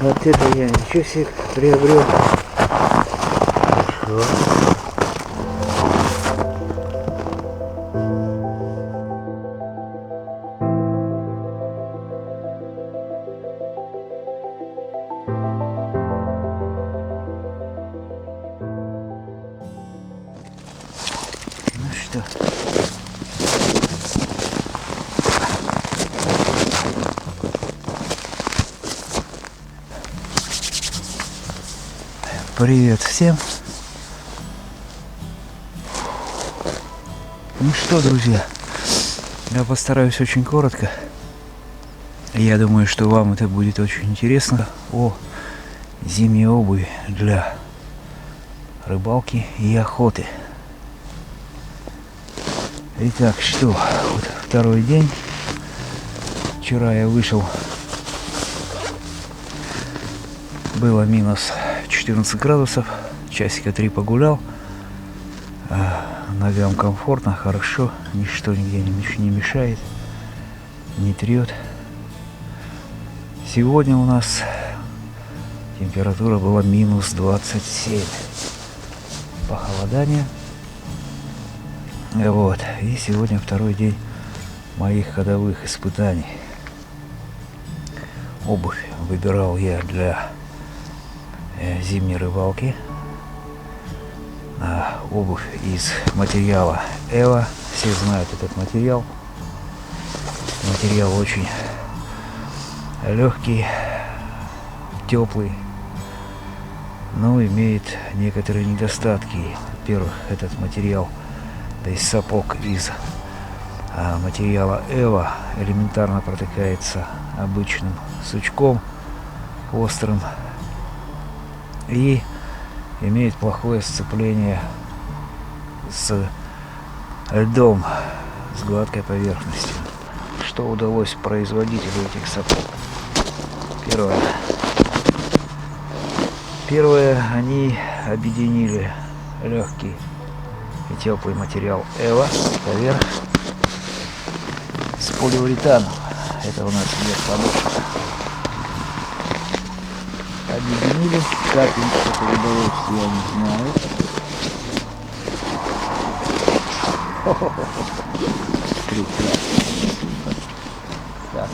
Вот это я ничего себе приобрел. Хорошо. Ну что? Привет всем. Ну что, друзья, я постараюсь очень коротко. Я думаю, что вам это будет очень интересно. О зимней обуви для рыбалки и охоты. Итак, что? Вот второй день. Вчера я вышел. Было минус 14 градусов. Часика 3 погулял. Ногам комфортно, хорошо. Ничто нигде не мешает. Не трет. Сегодня у нас температура была минус 27. Похолодание. Вот. И сегодня второй день моих ходовых испытаний. Обувь выбирал я для зимней рыбалки. Обувь из материала Эва. Все знают этот материал. Материал очень легкий, теплый, но имеет некоторые недостатки. Во-первых, этот материал, то есть сапог из материала Эва, элементарно протыкается обычным сучком острым и имеет плохое сцепление с льдом, с гладкой поверхностью. Что удалось производителю этих сапог? Первое, они объединили легкий и теплый материал Эва поверх с полиуретаном. Это у нас вверх подошва. Объединили, как им это удалось, я не знаю. Прекрасно. Так,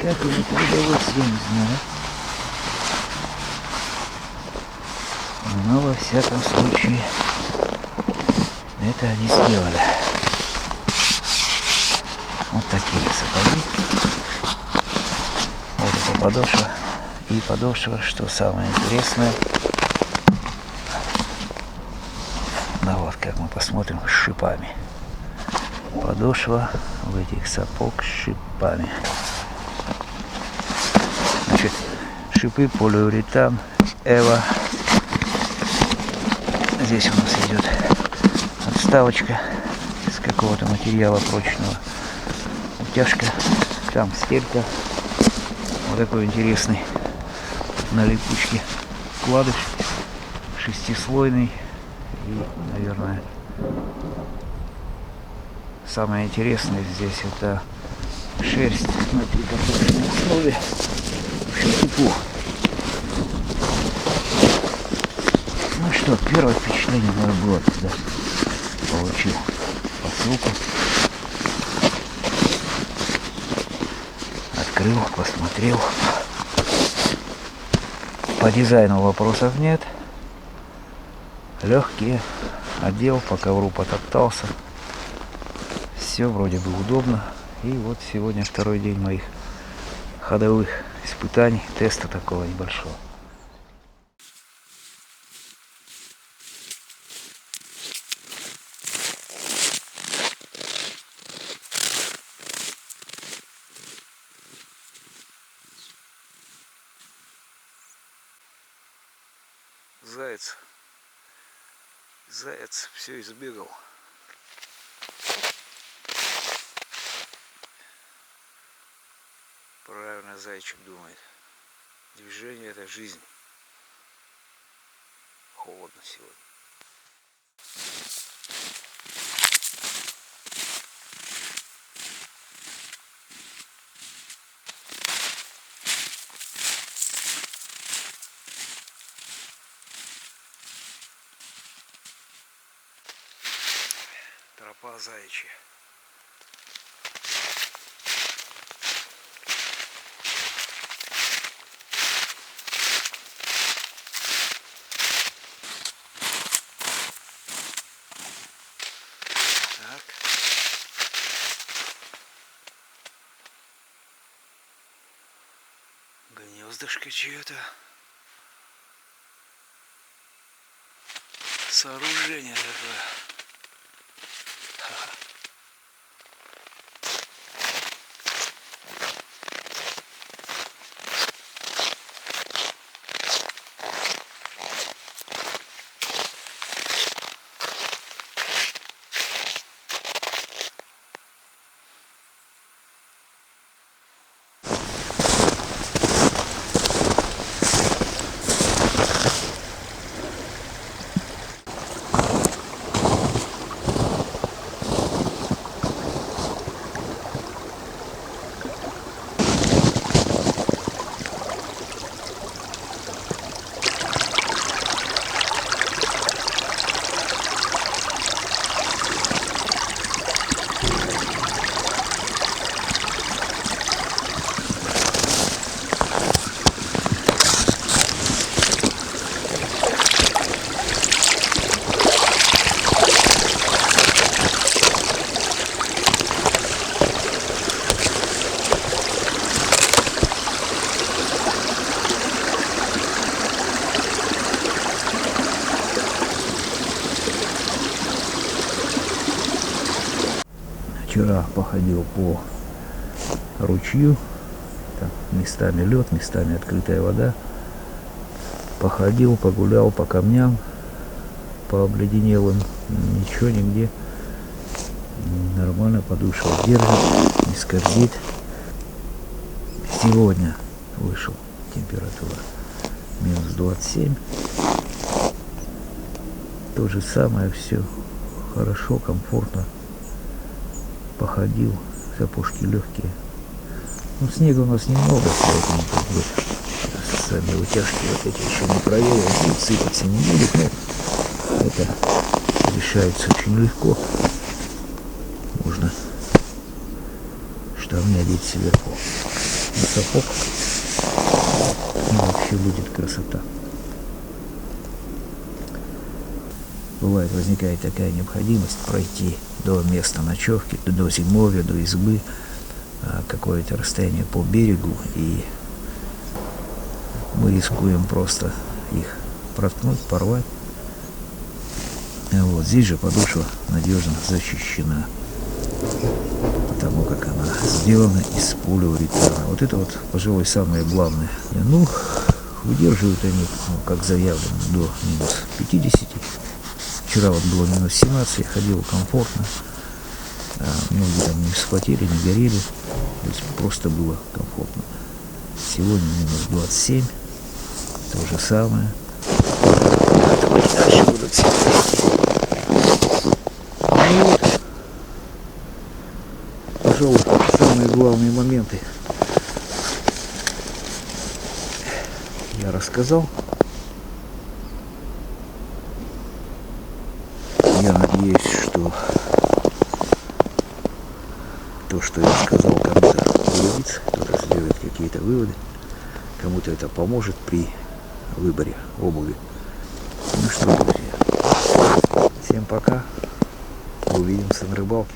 как им это удалось, я не знаю. Но во всяком случае это они сделали. Вот такие сапоги. Вот это подошва. И подошва, что самое интересное. Ну вот, как мы посмотрим, с шипами. Подошва в этих сапог с шипами. Значит, шипы, полиуретан, Эва. Здесь у нас идет отставочка из какого-то материала прочного. Утяжка, там стелька. Вот такой интересный на липучке вкладыш, шестислойный. И, наверное, самое интересное здесь это шерсть на трикотажной основе в шипу. Ну что, первое впечатление мое было, когда получил посылку. Открыл, посмотрел. По дизайну вопросов нет. Легкие. Одел, по ковру потоптался. Все вроде бы удобно. И вот сегодня второй день моих ходовых испытаний, теста такого небольшого. Заяц все избегал. Правильно зайчик думает. Движение — это жизнь. Холодно сегодня. по заячьи. Так. Гнездышко чье-то. Сооружение такое. Ха-ха. Вчера походил по ручью, там местами лед, местами открытая вода. Походил, погулял по камням, по обледенелым, ничего нигде. Нормально, подушка держит, не скользит. Сегодня вышел температура минус 27. То же самое, все хорошо, комфортно. Походил, сапожки легкие. Ну, снега у нас немного, поэтому как бы сами утяжки вот эти еще не проверил, сыпаться не будет, но это решается очень легко. Можно штаны одеть сверху на сапог, и вообще будет красота. Бывает, возникает такая необходимость пройти до места ночевки, до зимовья, до избы, какое-то расстояние по берегу, и мы рискуем просто их проткнуть, порвать. Вот здесь же подошва надежно защищена, потому как она сделана из полиуретана. Вот это вот, пожалуй, самое главное. Ну, выдерживают они, как заявлено, до минус 50. Вчера вот было минус 17, я ходил комфортно. Многие там не вспотели, не горели. То есть просто было комфортно. Сегодня минус 27. То же самое. Дальше будут все. Ну вот. Пожалуй, самые главные моменты я рассказал. Я надеюсь, что то, что я сказал, кому-то пригодится, кто-то сделает какие-то выводы, кому-то это поможет при выборе обуви. Ну что, друзья, всем пока, увидимся на рыбалке.